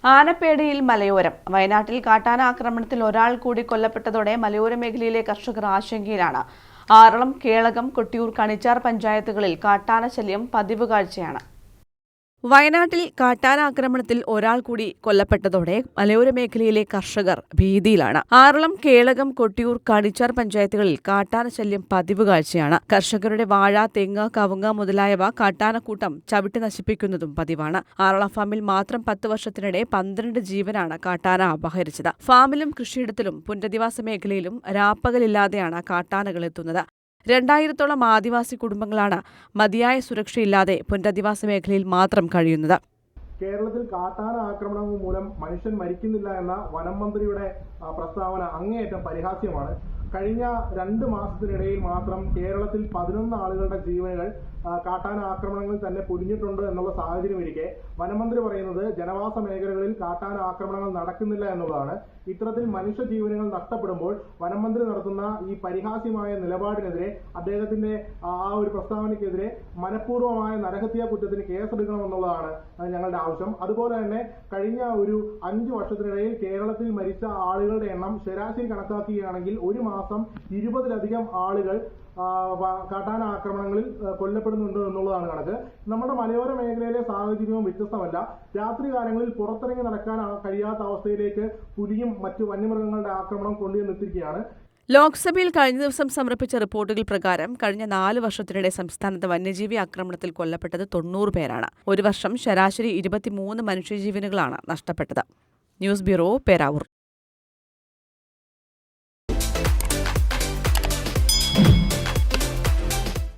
ആനപ്പേടിയിൽ മലയോരം. വയനാട്ടിൽ കാട്ടാന ആക്രമണത്തിൽ ഒരാൾ കൂടി കൊല്ലപ്പെട്ടതോടെ മലയോര മേഖലയിലെ കർഷകർ ആശങ്കയിലാണ്. ആറളം, കേളകം, കൊട്ടിയൂർ, കണിച്ചാർ പഞ്ചായത്തുകളിൽ കാട്ടാന ശല്യം പതിവ് കാഴ്ചയാണ്. വയനാട്ടിൽ കാട്ടാന ആക്രമണത്തിൽ ഒരാൾ കൂടി കൊല്ലപ്പെട്ടതോടെ മലയോര മേഖലയിലെ കർഷകർ ഭീതിയിലാണ്. ആറളം, കേളകം, കൊട്ടിയൂർ, കണിച്ചാർ പഞ്ചായത്തുകളിൽ കാട്ടാന ശല്യം പതിവ് കാഴ്ചയാണ്. കർഷകരുടെ വാഴ, തെങ്ങ്, കവുങ്ങ് മുതലായവ കാട്ടാനക്കൂട്ടം ചവിട്ടി നശിപ്പിക്കുന്നതും പതിവാണ്. ആറളം ഫാമിൽ മാത്രം 10 വർഷത്തിനിടെ 12 ജീവനാണ് കാട്ടാന അപഹരിച്ചത്. ഫാമിലും കൃഷിയിടത്തിലും പുനരധിവാസ മേഖലയിലും രാപ്പകലില്ലാതെയാണ് കാട്ടാനകൾ എത്തുന്നത്. 2000-ഓളം ആദിവാസി കുടുംബങ്ങളാണ് മതിയായ സുരക്ഷയില്ലാതെ പുനരധിവാസ മേഖലയിൽ മാത്രം കഴിയുന്നത്. കേരളത്തിൽ കാട്ടാന ആക്രമണങ്ങൾ മൂലം മനുഷ്യൻ മരിക്കുന്നില്ല എന്ന വനം മന്ത്രിയുടെ പ്രസ്താവന അങ്ങേയറ്റം പരിഹാസ്യമാണ്. കഴിഞ്ഞ 2 മാസത്തിനിടയിൽ മാത്രം കേരളത്തിൽ 11 ആളുകളുടെ ജീവനുകൾ കാട്ടാന ആക്രമണങ്ങളിൽ തന്നെ പൊലിഞ്ഞിട്ടുണ്ട് എന്നുള്ള സാഹചര്യമിരിക്കെ വനമന്ത്രി പറയുന്നത് ജനവാസ മേഖലകളിൽ കാട്ടാന ആക്രമണങ്ങൾ നടക്കുന്നില്ല എന്നുള്ളതാണ്. ഇത്തരത്തിൽ മനുഷ്യ ജീവനുകൾ നഷ്ടപ്പെടുമ്പോൾ വനമന്ത്രി നടത്തുന്ന ഈ പരിഹാസ്യമായ നിലപാടിനെതിരെ, അദ്ദേഹത്തിന്റെ ആ ഒരു പ്രസ്താവനയ്ക്കെതിരെ മനഃപൂർവ്വമായ നരഹത്യാ കുറ്റത്തിന് കേസെടുക്കണമെന്നുള്ളതാണ് ഞങ്ങളുടെ ആവശ്യം. അതുപോലെ തന്നെ കഴിഞ്ഞ ഒരു 5 വർഷത്തിനിടയിൽ കേരളത്തിൽ മരിച്ച ആളുകളുടെ എണ്ണം ശരാശരി കണക്കാക്കുകയാണെങ്കിൽ ഒരു മാസം 20-ലധികം ആളുകൾ കാട്ടാന ആക്രമണങ്ങളിൽ കൊല്ലപ്പെടുന്നുണ്ട് എന്നുള്ളതാണ് കണക്ക്. നമ്മുടെ മലയോര മേഖലയിലെ സാഹചര്യവും വ്യത്യസ്തമല്ല. രാത്രികാലങ്ങളിൽ പുറത്തിറങ്ങി നടക്കാൻ കഴിയാത്ത അവസ്ഥയിലേക്ക് പുലിയും മറ്റു വന്യമൃഗങ്ങളുടെ ആക്രമണം കൊണ്ടുവന്നെത്തിയിരിക്കുകയാണ്. ലോക്സഭയിൽ കഴിഞ്ഞ ദിവസം സമർപ്പിച്ച റിപ്പോർട്ടുകൾ പ്രകാരം കഴിഞ്ഞ 4 വർഷത്തിനിടെ സംസ്ഥാനത്ത് വന്യജീവി ആക്രമണത്തിൽ കൊല്ലപ്പെട്ടത് 90 പേരാണ്. ഒരു വർഷം ശരാശരി 23 മനുഷ്യജീവനുകളാണ് നഷ്ടപ്പെട്ടത്. News bureau, Peravoor.